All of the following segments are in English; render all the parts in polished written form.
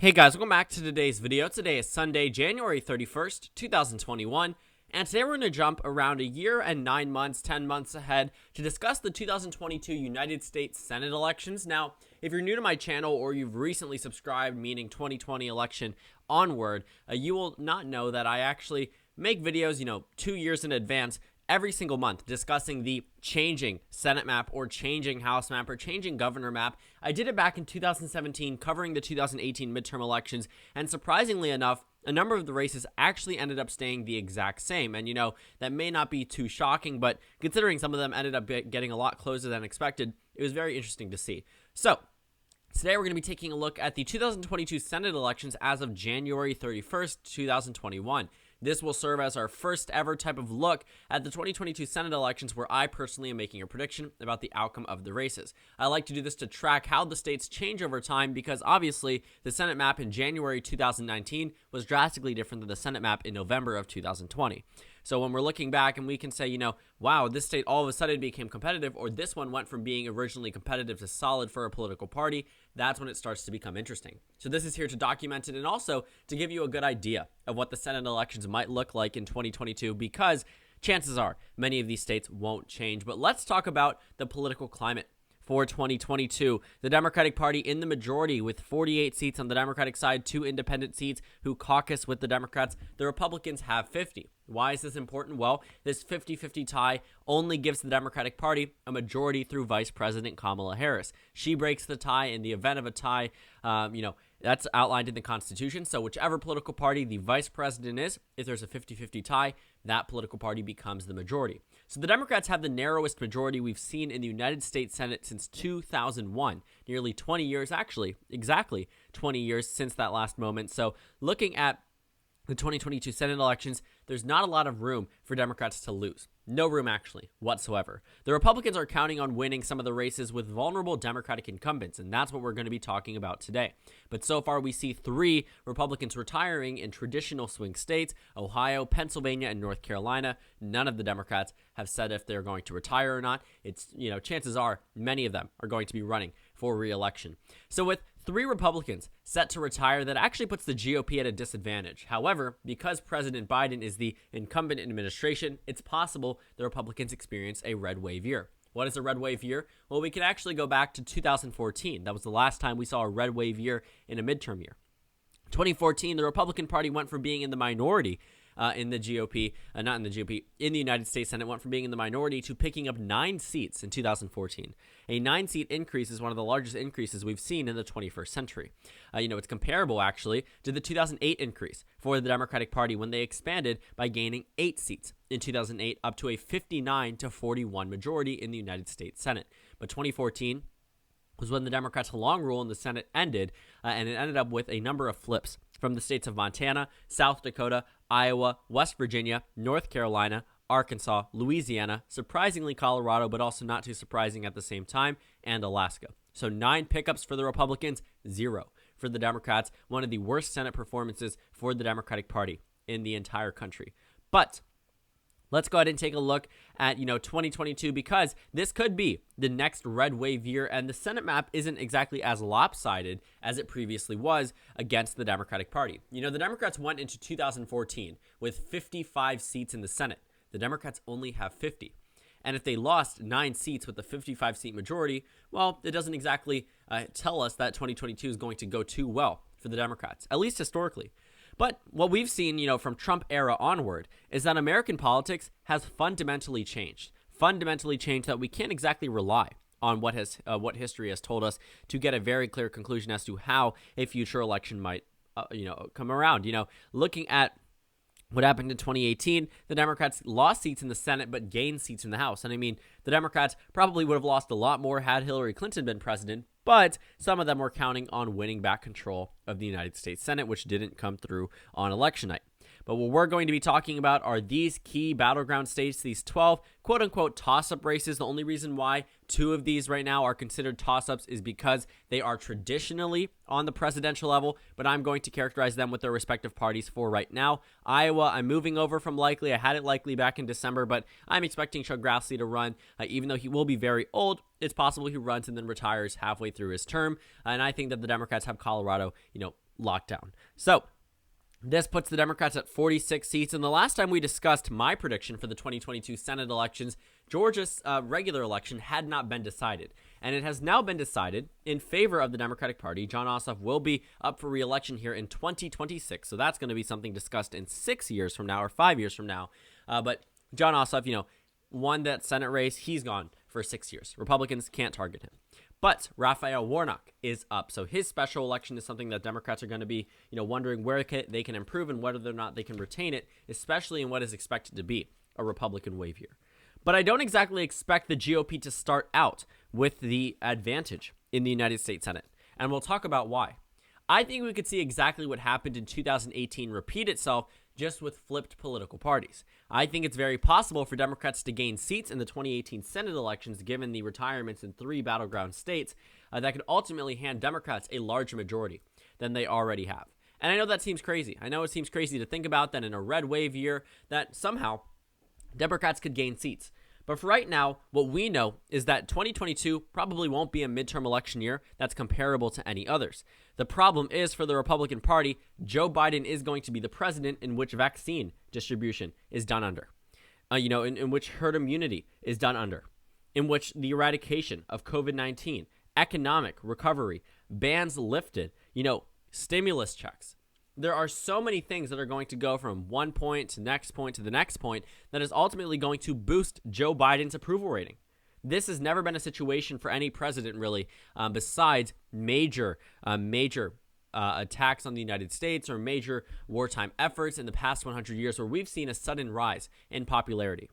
Hey guys, welcome back to today's video. Today is Sunday, January 31st, 2021, and today we're going to jump around a year and 9 months, 10 months ahead to discuss the 2022 United States Senate elections. Now, if you're new to my channel or you've recently subscribed, meaning 2020 election onward, you will not know that I actually make videos, 2 years in advance every single month discussing the changing Senate map or changing House map or changing governor map. I did it back in 2017 covering the 2018 midterm elections, and surprisingly enough, a number of the races actually ended up staying the exact same. And that may not be too shocking, but considering some of them ended up getting a lot closer than expected, it was very interesting to see. So today we're going to be taking a look at the 2022 Senate elections as of January 31st, 2021. This will serve as our first ever type of look at the 2022 Senate elections where I personally am making a prediction about the outcome of the races. I like to do this to track how the states change over time because obviously the Senate map in January 2019 was drastically different than the Senate map in November of 2020. So when we're looking back and we can say, wow, this state all of a sudden became competitive, or this one went from being originally competitive to solid for a political party, that's when it starts to become interesting. So this is here to document it and also to give you a good idea of what the Senate elections might look like in 2022 because chances are many of these states won't change. But let's talk about the political climate for 2022. The Democratic Party in the majority with 48 seats on the Democratic side, 2 independent seats who caucus with the Democrats. The Republicans have 50. Why is this important? Well, this 50-50 tie only gives the Democratic Party a majority through Vice President Kamala Harris. She breaks the tie in the event of a tie. That's outlined in the Constitution. So whichever political party the vice president is, if there's a 50-50 tie, that political party becomes the majority. So the Democrats have the narrowest majority we've seen in the United States Senate since 2001. Nearly 20 years, actually, exactly 20 years since that last moment. So looking at the 2022 Senate elections, there's not a lot of room for Democrats to lose. No room, actually, whatsoever. The Republicans are counting on winning some of the races with vulnerable Democratic incumbents, and that's what we're going to be talking about today. But so far, we see 3 Republicans retiring in traditional swing states: Ohio, Pennsylvania, and North Carolina. None of the Democrats have said if they're going to retire or not. It's, chances are many of them are going to be running for re-election. So with 3 Republicans set to retire, that actually puts the GOP at a disadvantage. However, because President Biden is the incumbent administration, it's possible the Republicans experience a red wave year. What is a red wave year? Well, we can actually go back to 2014. That was the last time we saw a red wave year in a midterm year. 2014, the Republican Party went from being in the minority in the GOP, not in the GOP, in the United States Senate, went from being in the minority to picking up 9 seats in 2014. A 9-seat increase is one of the largest increases we've seen in the 21st century. It's comparable, actually, to the 2008 increase for the Democratic Party when they expanded by gaining 8 seats in 2008 up to a 59-41 majority in the United States Senate. But 2014 was when the Democrats' long rule in the Senate ended, and it ended up with a number of flips from the states of Montana, South Dakota, Iowa, West Virginia, North Carolina, Arkansas, Louisiana, surprisingly Colorado, but also not too surprising at the same time, and Alaska. So 9 pickups for the Republicans, 0 for the Democrats, one of the worst Senate performances for the Democratic Party in the entire country. But let's go ahead and take a look at, 2022 because this could be the next red wave year, and the Senate map isn't exactly as lopsided as it previously was against the Democratic Party. The Democrats went into 2014 with 55 seats in the Senate. The Democrats only have 50. And if they lost 9 seats with a 55-seat majority, well, it doesn't exactly tell us that 2022 is going to go too well for the Democrats, at least historically. But what we've seen, from Trump era onward is that American politics has fundamentally changed that we can't exactly rely on what history has told us to get a very clear conclusion as to how a future election might, come around. Looking at what happened in 2018, the Democrats lost seats in the Senate but gained seats in the House. And the Democrats probably would have lost a lot more had Hillary Clinton been president, but some of them were counting on winning back control of the United States Senate, which didn't come through on election night. But what we're going to be talking about are these key battleground states, these 12 quote-unquote toss-up races. The only reason why 2 of these right now are considered toss-ups is because they are traditionally on the presidential level, but I'm going to characterize them with their respective parties for right now. Iowa, I'm moving over from likely. I had it likely back in December, but I'm expecting Chuck Grassley to run. Even though he will be very old, it's possible he runs and then retires halfway through his term. And I think that the Democrats have Colorado, lockdown. So this puts the Democrats at 46 seats. And the last time we discussed my prediction for the 2022 Senate elections, Georgia's regular election had not been decided. And it has now been decided in favor of the Democratic Party. Jon Ossoff will be up for re-election here in 2026. So that's going to be something discussed in 6 years from now or 5 years from now. But Jon Ossoff, won that Senate race. He's gone for 6 years. Republicans can't target him. But Raphael Warnock is up. So his special election is something that Democrats are going to be, wondering where they can improve and whether or not they can retain it, especially in what is expected to be a Republican wave year. But I don't exactly expect the GOP to start out with the advantage in the United States Senate. And we'll talk about why. I think we could see exactly what happened in 2018 repeat itself, just with flipped political parties. I think it's very possible for Democrats to gain seats in the 2018 Senate elections, given the retirements in 3 battleground states, that could ultimately hand Democrats a larger majority than they already have. And I know that seems crazy. I know it seems crazy to think about that in a red wave year, that somehow Democrats could gain seats. But for right now, what we know is that 2022 probably won't be a midterm election year that's comparable to any others. The problem is, for the Republican Party, Joe Biden is going to be the president in which vaccine distribution is done under, in which herd immunity is done under, in which the eradication of COVID-19, economic recovery, bans lifted, stimulus checks. There are so many things that are going to go from one point to the next point to the next point that is ultimately going to boost Joe Biden's approval rating. This has never been a situation for any president, really, besides major attacks on the United States or major wartime efforts in the past 100 years, where we've seen a sudden rise in popularity.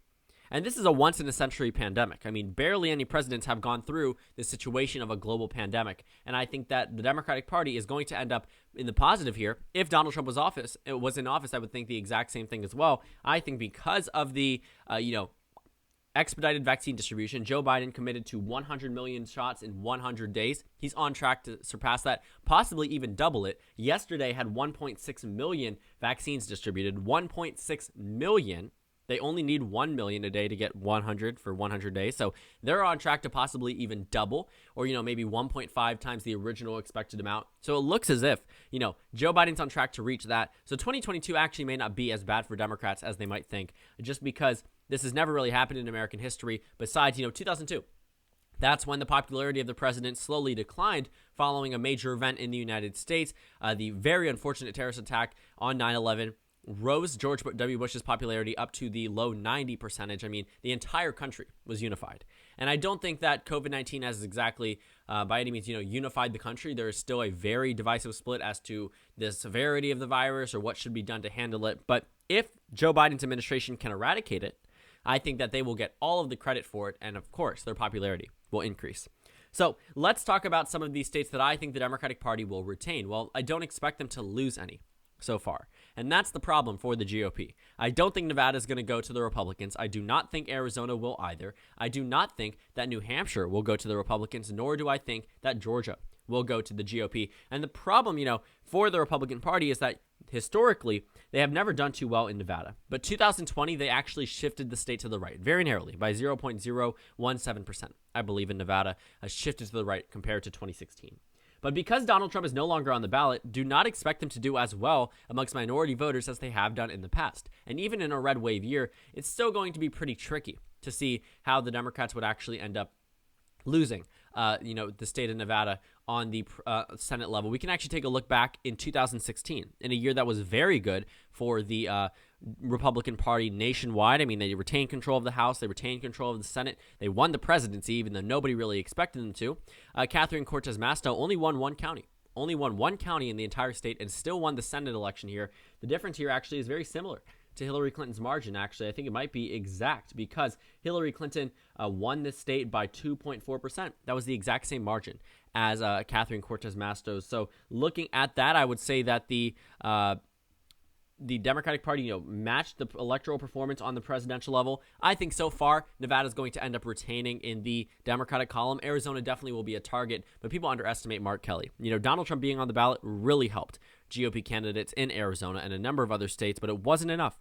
And this is a once-in-a-century pandemic. I mean, barely any presidents have gone through the situation of a global pandemic. And I think that the Democratic Party is going to end up in the positive here. If Donald Trump was in office, I would think the exact same thing as well. I think because of the, expedited vaccine distribution, Joe Biden committed to 100 million shots in 100 days. He's on track to surpass that, possibly even double it. Yesterday had 1.6 million vaccines distributed. 1.6 million. They only need 1 million a day to get 100 for 100 days. So they're on track to possibly even double, or, maybe 1.5 times the original expected amount. So it looks as if, Joe Biden's on track to reach that. So 2022 actually may not be as bad for Democrats as they might think, just because this has never really happened in American history besides, 2002. That's when the popularity of the president slowly declined following a major event in the United States. The very unfortunate terrorist attack on 9/11 rose George W. Bush's popularity up to the low 90%. I mean, the entire country was unified. And I don't think that COVID-19 has exactly, by any means, unified the country. There is still a very divisive split as to the severity of the virus or what should be done to handle it. But if Joe Biden's administration can eradicate it, I think that they will get all of the credit for it. And of course, their popularity will increase. So let's talk about some of these states that I think the Democratic Party will retain. Well, I don't expect them to lose any so far. And that's the problem for the GOP. I don't think Nevada is going to go to the Republicans. I do not think Arizona will either. I do not think that New Hampshire will go to the Republicans, nor do I think that Georgia will go to the GOP. And the problem, for the Republican Party is that historically, they have never done too well in Nevada. But 2020, they actually shifted the state to the right, very narrowly, by 0.017%. I believe in Nevada has shifted to the right compared to 2016. But because Donald Trump is no longer on the ballot, do not expect them to do as well amongst minority voters as they have done in the past. And even in a red wave year, it's still going to be pretty tricky to see how the Democrats would actually end up losing, the state of Nevada on the Senate level. We can actually take a look back in 2016, in a year that was very good for the Republican Party nationwide. I mean, they retained control of the House, they retained control of the Senate, they won the presidency, even though nobody really expected them to. Catherine Cortez Masto only won one county. Only won one county in the entire state and still won the Senate election here. The difference here actually is very similar to Hillary Clinton's margin, actually. I think it might be exact because Hillary Clinton won this state by 2.4%. That was the exact same margin as Catherine Cortez Masto. So looking at that, I would say that the Democratic Party, matched the electoral performance on the presidential level. I think so far, Nevada is going to end up retaining in the Democratic column. Arizona definitely will be a target, but people underestimate Mark Kelley. Donald Trump being on the ballot really helped GOP candidates in Arizona and a number of other states, but it wasn't enough.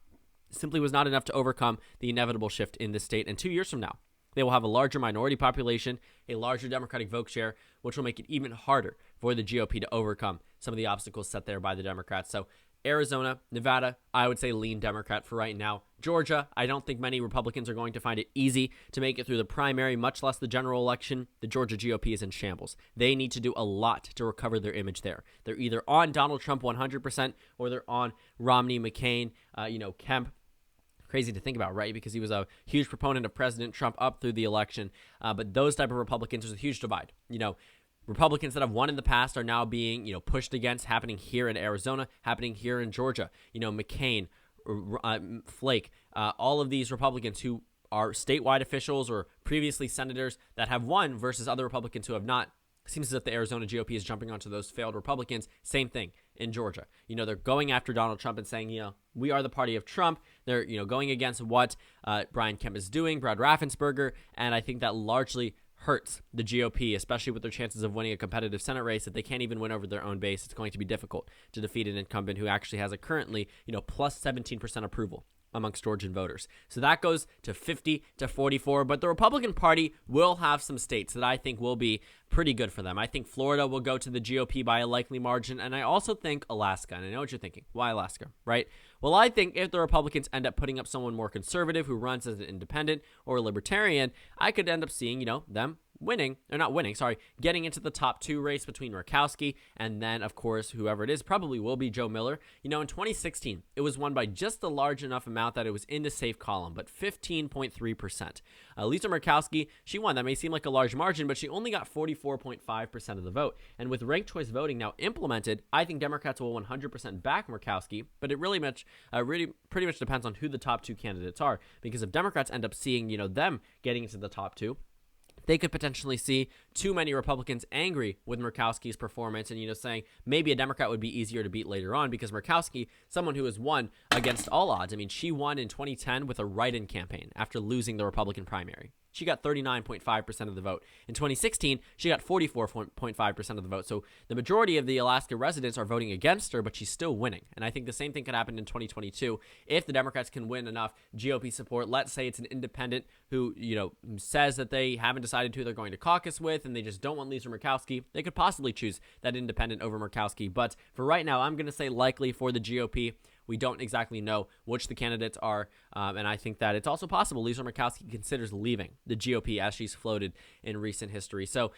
It simply was not enough to overcome the inevitable shift in this state. And 2 years from now, they will have a larger minority population, a larger Democratic vote share, which will make it even harder for the GOP to overcome some of the obstacles set there by the Democrats. So Arizona, Nevada, I would say lean Democrat for right now. Georgia, I don't think many Republicans are going to find it easy to make it through the primary, much less the general election. The Georgia GOP is in shambles. They need to do a lot to recover their image there. They're either on Donald Trump 100% or they're on Romney, McCain, Kemp. Crazy to think about, right? Because he was a huge proponent of President Trump up through the election. But those type of Republicans, there's a huge divide. Republicans that have won in the past are now being, pushed against, happening here in Arizona, happening here in Georgia. McCain, Flake, all of these Republicans who are statewide officials or previously senators that have won versus other Republicans who have not. Seems as if the Arizona GOP is jumping onto those failed Republicans. Same thing in Georgia. They're going after Donald Trump and saying, we are the party of Trump. They're, going against what Brian Kemp is doing, Brad Raffensperger, and I think that largely hurts the GOP, especially with their chances of winning a competitive Senate race. If they can't even win over their own base, it's going to be difficult to defeat an incumbent who actually has a currently, plus 17% approval amongst Georgian voters. So that goes to 50 to 44, but the Republican Party will have some states that I think will be pretty good for them. I think Florida will go to the GOP by a likely margin, and I also think Alaska, and I know what you're thinking. Why Alaska, right? Well, I think if the Republicans end up putting up someone more conservative who runs as an independent or a libertarian, I could end up seeing, them getting into the top 2 race between Murkowski and then, of course, whoever it is, probably will be Joe Miller. In 2016, it was won by just a large enough amount that it was in the safe column, but 15.3%. Lisa Murkowski, she won. That may seem like a large margin, but she only got 44.5% of the vote. And with ranked choice voting now implemented, I think Democrats will 100% back Murkowski, but it really pretty much depends on who the top 2 candidates are, because if Democrats end up seeing, them getting into the top 2, they could potentially see too many Republicans angry with Murkowski's performance and, saying maybe a Democrat would be easier to beat later on because Murkowski, someone who has won against all odds. I mean, she won in 2010 with a write-in campaign after losing the Republican primary. She got 39.5% of the vote. In 2016, she got 44.5% of the vote. So the majority of the Alaska residents are voting against her, but she's still winning. And I think the same thing could happen in 2022 if the Democrats can win enough GOP support. Let's say it's an independent who, says that they haven't decided who they're going to caucus with and they just don't want Lisa Murkowski. They could possibly choose that independent over Murkowski. But for right now, I'm going to say likely for the GOP. We don't exactly know which the candidates are, and I think that it's also possible Lisa Murkowski considers leaving the GOP as she's floated in recent history. So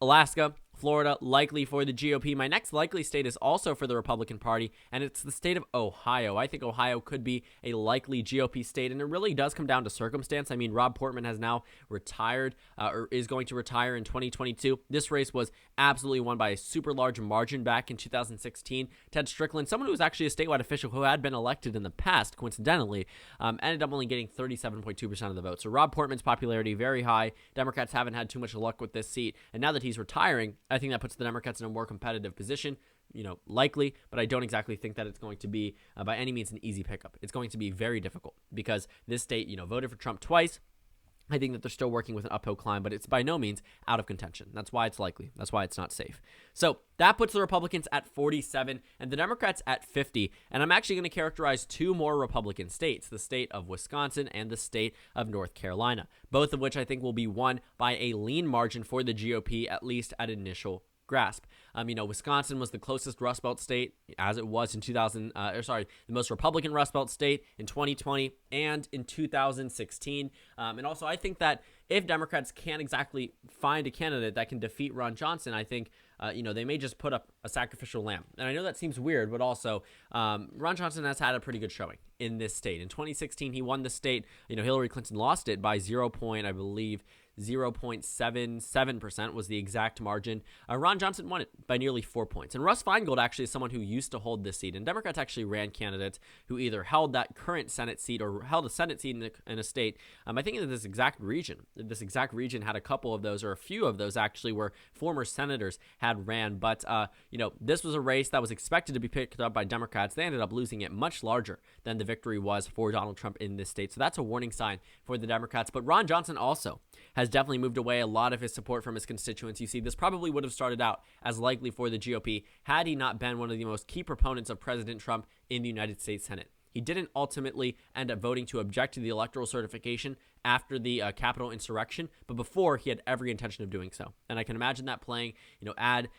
Alaska, Florida, likely for the GOP. My next likely state is also for the Republican Party, and it's the state of Ohio. I think Ohio could be a likely GOP state, and it really does come down to circumstance. I mean, Rob Portman has now retired, or is going to retire in 2022. This race was absolutely won by a super large margin back in 2016. Ted Strickland, someone who was actually a statewide official who had been elected in the past, coincidentally, ended up only getting 37.2% of the vote. So Rob Portman's popularity very high. Democrats haven't had too much luck with this seat, and now that he's retiring, I think that puts the Democrats in a more competitive position, likely, but I don't exactly think that it's going to be by any means an easy pickup. It's going to be very difficult because this state, voted for Trump twice. I think that they're still working with an uphill climb, but it's by no means out of contention. That's why it's likely. That's why it's not safe. So that puts the Republicans at 47 and the Democrats at 50. And I'm actually going to characterize 2 more Republican states, the state of Wisconsin and the state of North Carolina, both of which I think will be won by a lean margin for the GOP, at least at initial grasp. Wisconsin was the closest Rust Belt state as it was in the most Republican Rust Belt state in 2020 and in 2016. And also, I think that if Democrats can't exactly find a candidate that can defeat Ron Johnson, I think, they may just put up a sacrificial lamb. And I know that seems weird, but also Ron Johnson has had a pretty good showing in this state. In 2016, he won the state. Hillary Clinton lost it by 0.77% was the exact margin. Ron Johnson won it by nearly 4 points. And Russ Feingold actually is someone who used to hold this seat. And Democrats actually ran candidates who either held that current Senate seat or held a Senate seat in a state. I think in this exact region had a couple of those, or a few of those actually, where former senators had ran. But, this was a race that was expected to be picked up by Democrats. They ended up losing it much larger than the victory was for Donald Trump in this state. So that's a warning sign for the Democrats. But Ron Johnson also has definitely moved away a lot of his support from his constituents. You see, this probably would have started out as likely for the GOP had he not been one of the most key proponents of President Trump in the United States Senate. He didn't ultimately end up voting to object to the electoral certification, after the Capitol insurrection, but before he had every intention of doing so. And I can imagine that playing, ad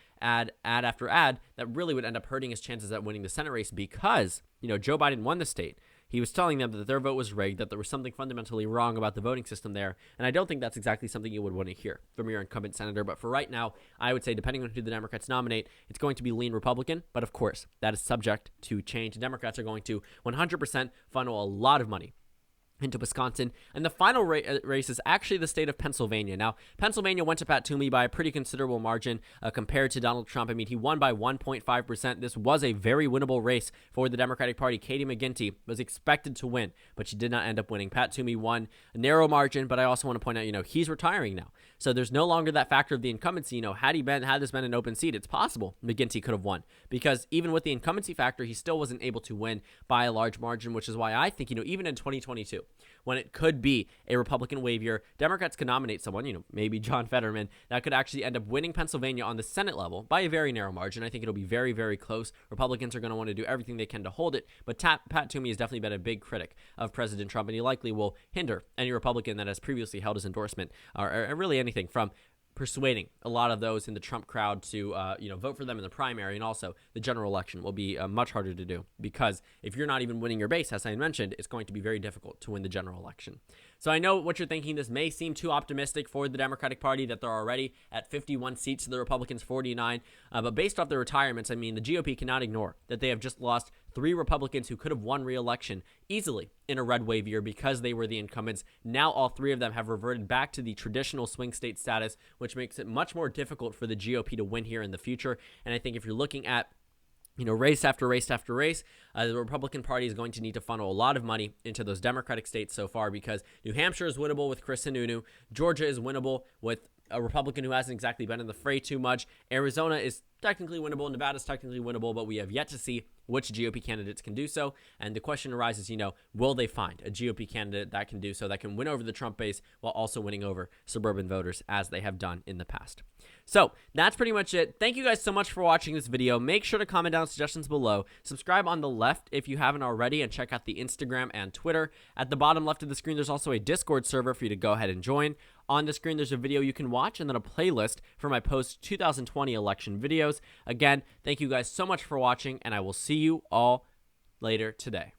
after ad, that really would end up hurting his chances at winning the Senate race because, Joe Biden won the state. He was telling them that their vote was rigged, that there was something fundamentally wrong about the voting system there, and I don't think that's exactly something you would want to hear from your incumbent senator. But for right now, I would say, depending on who the Democrats nominate, it's going to be lean Republican, but of course, that is subject to change. The Democrats are going to 100% funnel a lot of money into Wisconsin, and the final race is actually the state of Pennsylvania. Now, Pennsylvania went to Pat Toomey by a pretty considerable margin compared to Donald Trump. I mean, he won by 1.5%. This was a very winnable race for the Democratic Party. Katie McGinty was expected to win, but she did not end up winning. Pat Toomey won a narrow margin, but I also want to point out, he's retiring now. So there's no longer that factor of the incumbency. Had this been an open seat, it's possible McGinty could have won, because even with the incumbency factor, he still wasn't able to win by a large margin, which is why I think, even in 2022, when it could be a Republican wave year, Democrats could nominate someone, maybe John Fetterman, that could actually end up winning Pennsylvania on the Senate level by a very narrow margin. I think it'll be very, very close. Republicans are going to want to do everything they can to hold it, but Pat Toomey has definitely been a big critic of President Trump, and he likely will hinder any Republican that has previously held his endorsement, or really anything from persuading a lot of those in the Trump crowd to, vote for them in the primary, and also the general election will be much harder to do, because if you're not even winning your base, as I mentioned, it's going to be very difficult to win the general election. So I know what you're thinking. This may seem too optimistic for the Democratic Party, that they're already at 51 seats to the Republicans' 49. But based off their retirements, the GOP cannot ignore that they have just lost 3 Republicans who could have won re-election easily in a red wave year because they were the incumbents. Now all 3 of them have reverted back to the traditional swing state status, which makes it much more difficult for the GOP to win here in the future. And I think if you're looking at race after race after race, the Republican Party is going to need to funnel a lot of money into those Democratic states so far, because New Hampshire is winnable with Chris Sununu. Georgia is winnable with a Republican who hasn't exactly been in the fray too much. Arizona is technically winnable. Nevada is technically winnable, but we have yet to see which GOP candidates can do so. And the question arises, will they find a GOP candidate that can do so, that can win over the Trump base while also winning over suburban voters, as they have done in the past? So that's pretty much it. Thank you guys so much for watching this video. Make sure to comment down suggestions below. Subscribe on the left if you haven't already, and check out the Instagram and Twitter. At the bottom left of the screen, there's also a Discord server for you to go ahead and join. On the screen, there's a video you can watch, and then a playlist for my post-2020 election videos. Again, thank you guys so much for watching, and I will see you all later today.